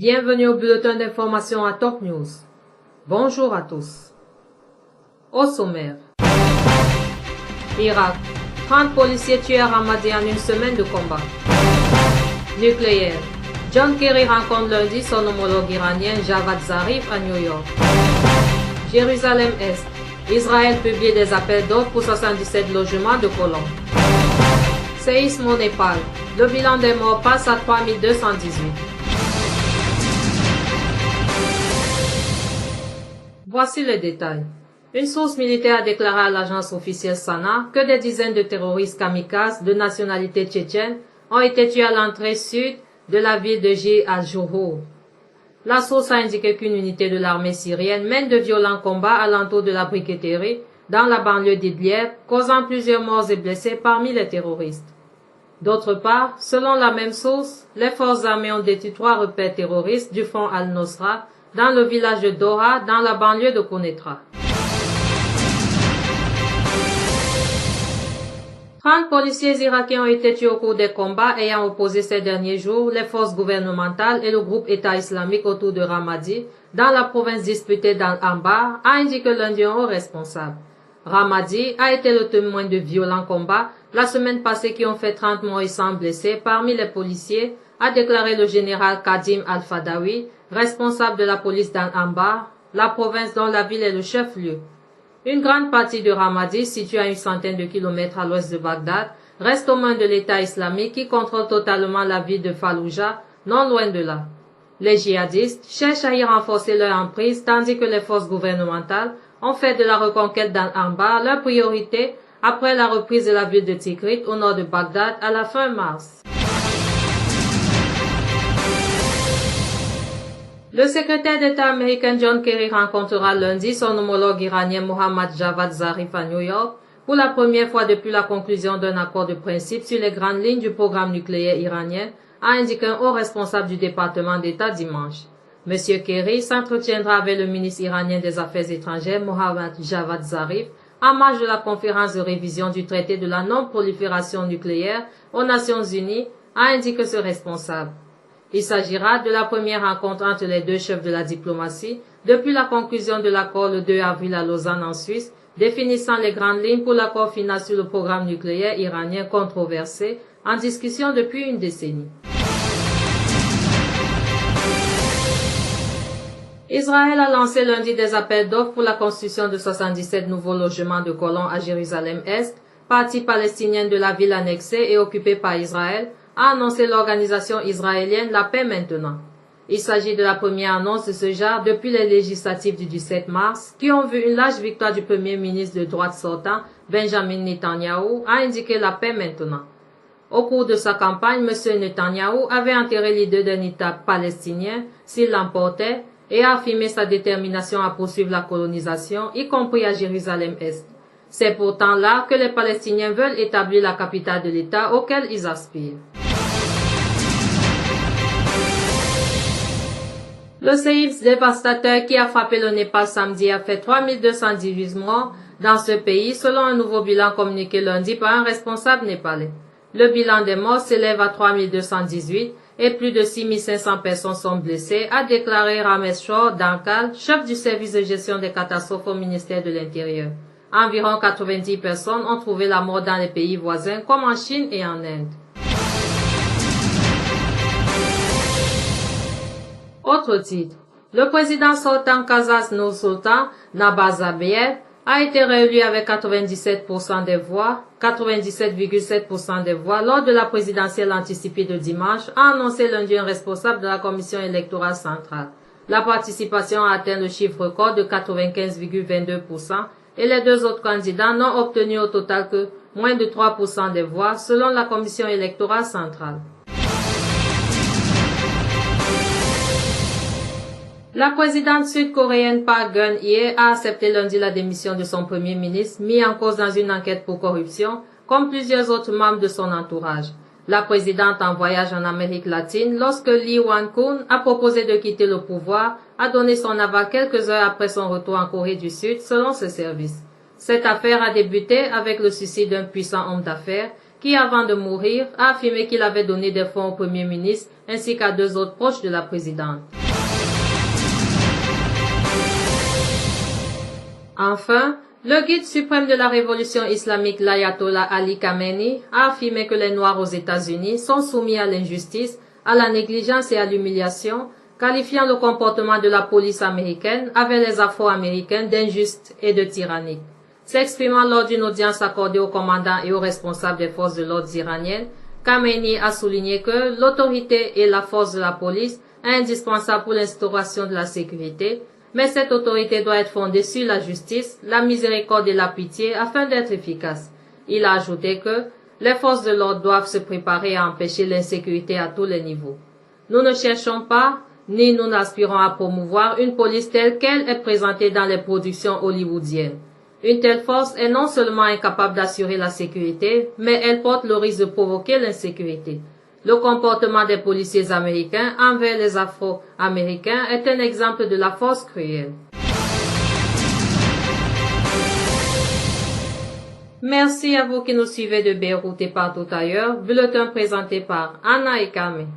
Bienvenue au bulletin d'information à Top News. Bonjour à tous. Au sommaire. Irak. 30 policiers tués à Ramadi en une semaine de combat. Nucléaire. John Kerry rencontre lundi son homologue iranien Javad Zarif à New York. Jérusalem-Est. Israël publie des appels d'offres pour 77 logements de colons. Séisme au Népal. Le bilan des morts passe à 3218. Voici les détails. Une source militaire a déclaré à l'agence officielle SANA que des dizaines de terroristes kamikazes de nationalité tchétchène ont été tués à l'entrée sud de la ville de Jir al-Jouhour. La source a indiqué qu'une unité de l'armée syrienne mène de violents combats alentour de la briqueterie dans la banlieue d'Idlib, causant plusieurs morts et blessés parmi les terroristes. D'autre part, selon la même source, les forces armées ont détruit 3 repères terroristes du front al-Nosra dans le village de Doha, dans la banlieue de Konetra. 30 policiers irakiens ont été tués au cours des combats ayant opposé ces derniers jours les forces gouvernementales et le groupe État islamique autour de Ramadi, dans la province disputée d'Al-Anbar, a indiqué lundi un haut responsable. Ramadi a été le témoin de violents combats la semaine passée qui ont fait 30 morts et 100 blessés parmi les policiers, a déclaré le général Kadim Al-Fadawi, responsable de la police d'Al-Anbar, la province dont la ville est le chef-lieu. Une grande partie de Ramadi, située à une centaine de kilomètres à l'ouest de Bagdad, reste aux mains de l'État islamique qui contrôle totalement la ville de Fallujah, non loin de là. Les djihadistes cherchent à y renforcer leur emprise tandis que les forces gouvernementales ont fait de la reconquête d'Al-Anbar leur priorité après la reprise de la ville de Tikrit au nord de Bagdad à la fin mars. Le secrétaire d'État américain John Kerry rencontrera lundi son homologue iranien Mohammad Javad Zarif à New York pour la première fois depuis la conclusion d'un accord de principe sur les grandes lignes du programme nucléaire iranien, a indiqué un haut responsable du département d'État dimanche. M. Kerry s'entretiendra avec le ministre iranien des Affaires étrangères Mohammad Javad Zarif en marge de la conférence de révision du traité de la non-prolifération nucléaire aux Nations Unies, a indiqué ce responsable. Il s'agira de la première rencontre entre les deux chefs de la diplomatie depuis la conclusion de l'accord le 2 avril à Lausanne en Suisse, définissant les grandes lignes pour l'accord final sur le programme nucléaire iranien controversé, en discussion depuis une décennie. Israël a lancé lundi des appels d'offres pour la construction de 77 nouveaux logements de colons à Jérusalem-Est, partie palestinienne de la ville annexée et occupée par Israël, a annoncé l'organisation israélienne La Paix Maintenant. Il s'agit de la première annonce de ce genre depuis les législatives du 17 mars, qui ont vu une large victoire du premier ministre de droite sortant, Benjamin Netanyahou, a indiqué La Paix Maintenant. Au cours de sa campagne, M. Netanyahou avait enterré l'idée d'un État palestinien s'il l'emportait et a affirmé sa détermination à poursuivre la colonisation, y compris à Jérusalem-Est. C'est pourtant là que les Palestiniens veulent établir la capitale de l'État auquel ils aspirent. Le séisme dévastateur qui a frappé le Népal samedi a fait 3218 morts dans ce pays, selon un nouveau bilan communiqué lundi par un responsable népalais. Le bilan des morts s'élève à 3218 et plus de 6500 personnes sont blessées, a déclaré Rameshwar Dankal, chef du service de gestion des catastrophes au ministère de l'Intérieur. Environ 90 personnes ont trouvé la mort dans les pays voisins comme en Chine et en Inde. Autre titre. Le président sortant kazakh Nursultan Nazarbayev a été réélu avec 97% des voix, 97,7% des voix lors de la présidentielle anticipée de dimanche, a annoncé lundi un responsable de la commission électorale centrale. La participation a atteint le chiffre record de 95,22% et les deux autres candidats n'ont obtenu au total que moins de 3% des voix selon la commission électorale centrale. La présidente sud-coréenne Park Geun-hye a accepté lundi la démission de son premier ministre, mis en cause dans une enquête pour corruption, comme plusieurs autres membres de son entourage. La présidente en voyage en Amérique latine, lorsque Lee Wan-kun a proposé de quitter le pouvoir, a donné son aval quelques heures après son retour en Corée du Sud, selon ses services. Cette affaire a débuté avec le suicide d'un puissant homme d'affaires qui, avant de mourir, a affirmé qu'il avait donné des fonds au Premier ministre ainsi qu'à 2 autres proches de la présidente. Enfin, le guide suprême de la révolution islamique, l'ayatollah Ali Khamenei, a affirmé que les Noirs aux États-Unis sont soumis à l'injustice, à la négligence et à l'humiliation, qualifiant le comportement de la police américaine avec les Afro-Américains d'injuste et de tyrannique. S'exprimant lors d'une audience accordée aux commandants et aux responsables des forces de l'ordre iraniennes, Khamenei a souligné que l'autorité et la force de la police est indispensable pour l'instauration de la sécurité, mais cette autorité doit être fondée sur la justice, la miséricorde et la pitié afin d'être efficace. Il a ajouté que les forces de l'ordre doivent se préparer à empêcher l'insécurité à tous les niveaux. Nous ne cherchons pas, ni nous n'aspirons à promouvoir une police telle qu'elle est présentée dans les productions hollywoodiennes. Une telle force est non seulement incapable d'assurer la sécurité, mais elle porte le risque de provoquer l'insécurité. Le comportement des policiers américains envers les Afro-Américains est un exemple de la force cruelle. Merci à vous qui nous suivez de Beyrouth et partout ailleurs. Bulletin présenté par Anna et Carmen.